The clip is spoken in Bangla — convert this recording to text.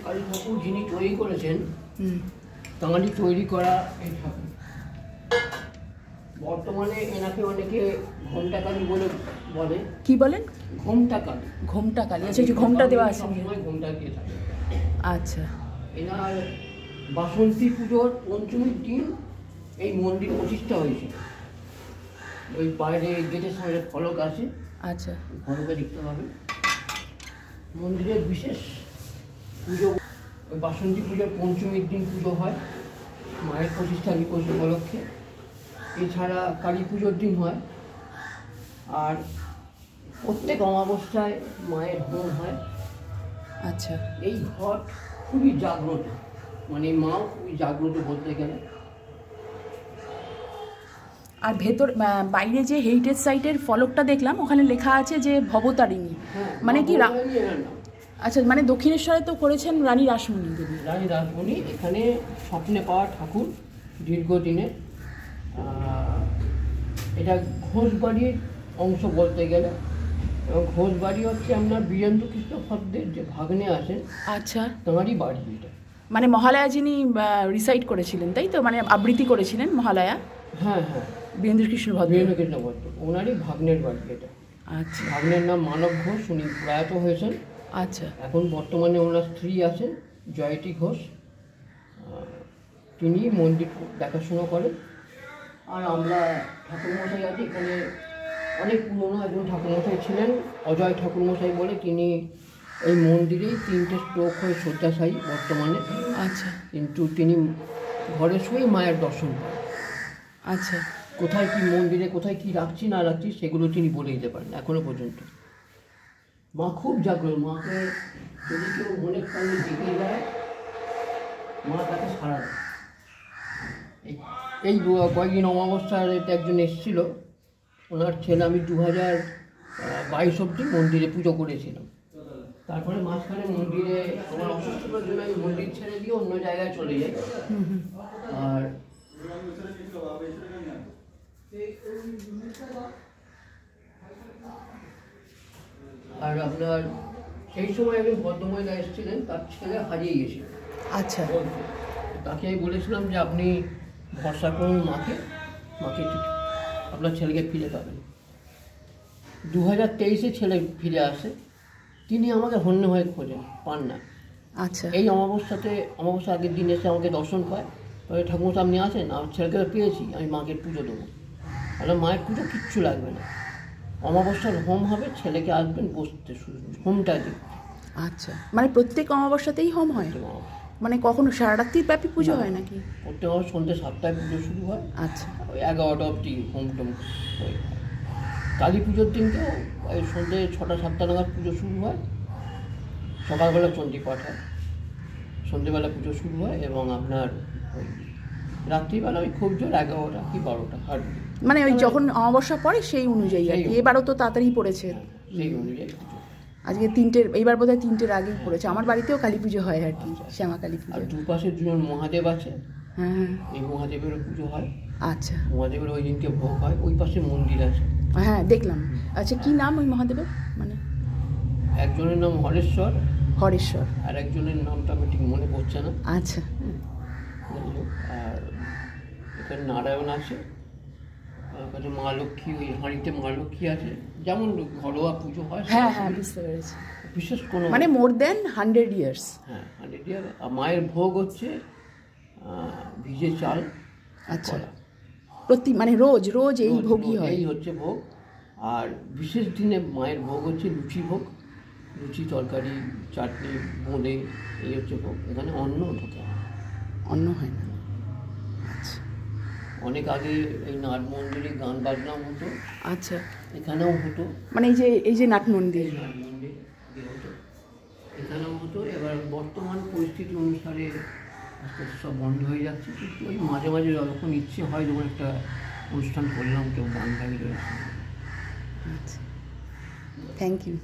কালী ঠাকুর যিনি তৈরি করেছেন, তাঁরই তৈরি করা এই ঠাকুর। বর্তমানে এনাকে অনেকে ঘোমটা কালী বলে বলে। কি বলেন? ঘোমটা কালী। ঘোমটা কালী, আচ্ছা, এই যে ঘোমটা দেওয়া আছে। ঘোমটা দিয়ে থাকে। আচ্ছা। এনার বাসন্তী পুজোর পঞ্চমীর দিন এই মন্দির প্রতিষ্ঠা হয়েছে। ওই বাইরে গেটের সামনে ফলক আছে। আচ্ছা। ফলকে দেখতে পাবেন। মন্দিরের বিশেষ পুজো ওই বাসন্তী পুজোর পঞ্চমীর দিন পুজো হয়, মায়ের প্রতিষ্ঠা দিবস উপলক্ষে। এছাড়া কালী পুজোর দিন হয়, আর প্রত্যেক অমাবস্যায় মায়ের হোম হয়। আচ্ছা। এই ঘট খুবই জাগ্রত, মানে মাও খুবই জাগ্রত বলতে গেলে। আর ভেতর বাইরে যে হেরিটেজ সাইটের ফলকটা দেখলাম, ওখানে লেখা আছে যে ভবতারিণী, মানে কি? আচ্ছা, মানে দক্ষিণেশ্বরে তো করেছেন রানী রাসমণি দেবী। রানী রাসমণি এখানে স্বপ্নে পাওয়া ঠাকুর দীর্ঘদিনের। এটা ঘোষবাড়ির অংশ বলতে গেলে, এবং ঘোষবাড়ি হচ্ছে আপনার বীরেন্দ্র কৃষ্ণ ভদ্রের যে ভাগ্নে আছেন, আচ্ছা, তাঁরই বাড়ি এটা। মানে মহালয়া যিনি রিসাইট করেছিলেন, তাই তো? মানে আবৃত্তি করেছিলেন মহালয়া। হ্যাঁ হ্যাঁ, বীরেন্দ্র কৃষ্ণ ভদ্র। বীরেন্দ্র কৃষ্ণ ভদ্র ওনারই ভাগ্নের বাড়ি এটা। আচ্ছা। ভাগ্নের নাম মানব ঘোষ, উনি প্রয়াত হয়েছেন। আচ্ছা। এখন বর্তমানে ওনার স্ত্রী আছেন জয়তী ঘোষ, তিনি মন্দির দেখাশোনা করেন। আর আমরা ঠাকুরমশাই আছি এখানে, অনেক পুরনো একজন ঠাকুরমশাই ছিলেন অজয় ঠাকুরমশাই বলে, তিনি এই মন্দিরেই 3টে স্ট্রোক হয়ে শয্যাশায়ী বর্তমানে। আচ্ছা। কিন্তু তিনি ঘরে শুয়েই মায়ের দর্শন পান। আচ্ছা। কোথায় কি মন্দিরে কোথায় কি রাখছি না রাখছি সেগুলো তিনি বলে দিতে পারেন এখনো পর্যন্ত। মা খুব জাগ্রত, মাকে যদি কেউ মনের কারণে ডেকে যায়, মা তাকে সাড়া দেয়। এই কয়েকদিন অমাবস্যার একজন এসেছিল, ওনার ছেলে, আমি 2022 অব্দি মন্দিরে পুজো করেছিলাম। তারপরে মাঝখানে মন্দিরে আমার অসুস্থতার জন্য আমি মন্দির ছেড়ে দিয়ে অন্য জায়গায় চলে যাই। আর আপনার সেই সময় একজন ভদ্রমহিলা এসেছিলেন, তার ছেলে হারিয়ে গেছিল। আচ্ছা। তাকে আমি বলেছিলাম যে আপনি ভরসা করুন মাকে, আপনার ছেলেকে ফিরে পাবেন। 2023-এ ছেলে ফিরে আসে, তিনি আমাকে হন্য হয়ে খোঁজেন, পান না। আচ্ছা। এই অমাবস্যা আগের দিন এসে আমাকে দর্শন পায়, তবে ঠাকুর আপনি আসেন, আমার ছেলেকে পেয়েছি, আমি মাকে পুজো দেবো। আর মায়ের পুজো কিচ্ছু লাগবে না, অমাবস্যার হোম হবে, ছেলেকে আসবেন বসতে, শুরু হোমটা দিন। আচ্ছা, মানে প্রত্যেক অমাবস্যাতেই হোম হয়? মানে কখনো সারা রাত্রির ব্যাপী পুজো হয় নাকি? প্রত্যেক সন্ধ্যে 7টায় পুজো শুরু হয়। আচ্ছা। ওই 11টা অবধি হোম টোম হয়। কালী পুজোর দিনকেও ওই সন্ধ্যে 6টা-7টা নাগাদ পুজো শুরু হয়। সকালবেলা চণ্ডী পাঠ হয়, সন্ধ্যেবেলা পুজো শুরু হয়, এবং আপনার ওই রাত্রিবেলা ওই খুব জোর 11টা কি 12টা হার্ডলি, মানে ওই যখন অমাবস্যা পড়ে সেই অনুযায়ী আর কি। এবারও তো তাড়াতাড়ি পড়েছে, সেই অনুযায়ী পুজো। আজকে 3টের, এইবার বোধহয় 3টের আগেই পড়েছে। আমার বাড়িতেও কালী পুজো হয় আর কি, শ্যামা কালী পুজো। আর দুপাশে দুজন মহাদেব আছে। হ্যাঁ হ্যাঁ, এই মহাদেবেরও পুজো হয়। আচ্ছা। মহাদেবের ওই দিনকে ভোগ হয়, ওই পাশে মন্দির আছে। হ্যাঁ দেখলাম। আচ্ছা, কি নাম ওই মহাদেবের? মানে একজনের নাম হরেশ্বর, হরেশ্বর, আর একজনের নামটা আমি ঠিক মনে পড়ছে না। আচ্ছা। আর এখানে নারায়ণ আছে, মা লক্ষ্মী, ওই হাঁড়িতে মা লক্ষ্মী আছে, যেমন ঘরোয়া পুজো হয়। হ্যাঁ হ্যাঁ, বুঝতে পেরেছি। বিশেষ কোনো মানে মোর দেন 100 ইয়ার্স। হ্যাঁ, 100 ইয়ার। মায়ের ভোগ হচ্ছে ভিজে চাল। আচ্ছা, মানে রোজ রোজ এই ভোগই হয়? এই হচ্ছে ভোগ। আর বিশেষ দিনে মায়ের ভোগ হচ্ছে লুচি ভোগ, লুচি, তরকারি, চাটনি, বোঁদে, এই হচ্ছে ভোগ। এখানে অন্ন ঢোকে, অন্ন হয় না। আচ্ছা। অনেক আগে এই নাট মন্দিরে গান বাজনাও হতো। আচ্ছা, এখানেও হতো। মানে এই যে নাট মন্দির, হতো, এখানেও হতো। এবার বর্তমান পরিস্থিতি অনুসারে আস্তে আস্তে সব বন্ধ হয়ে যাচ্ছে, কিন্তু ওই মাঝে মাঝে যখন ইচ্ছে হয়, যখন একটা অনুষ্ঠান করলাম, কেউ গান গাইল। আচ্ছা, থ্যাংক ইউ।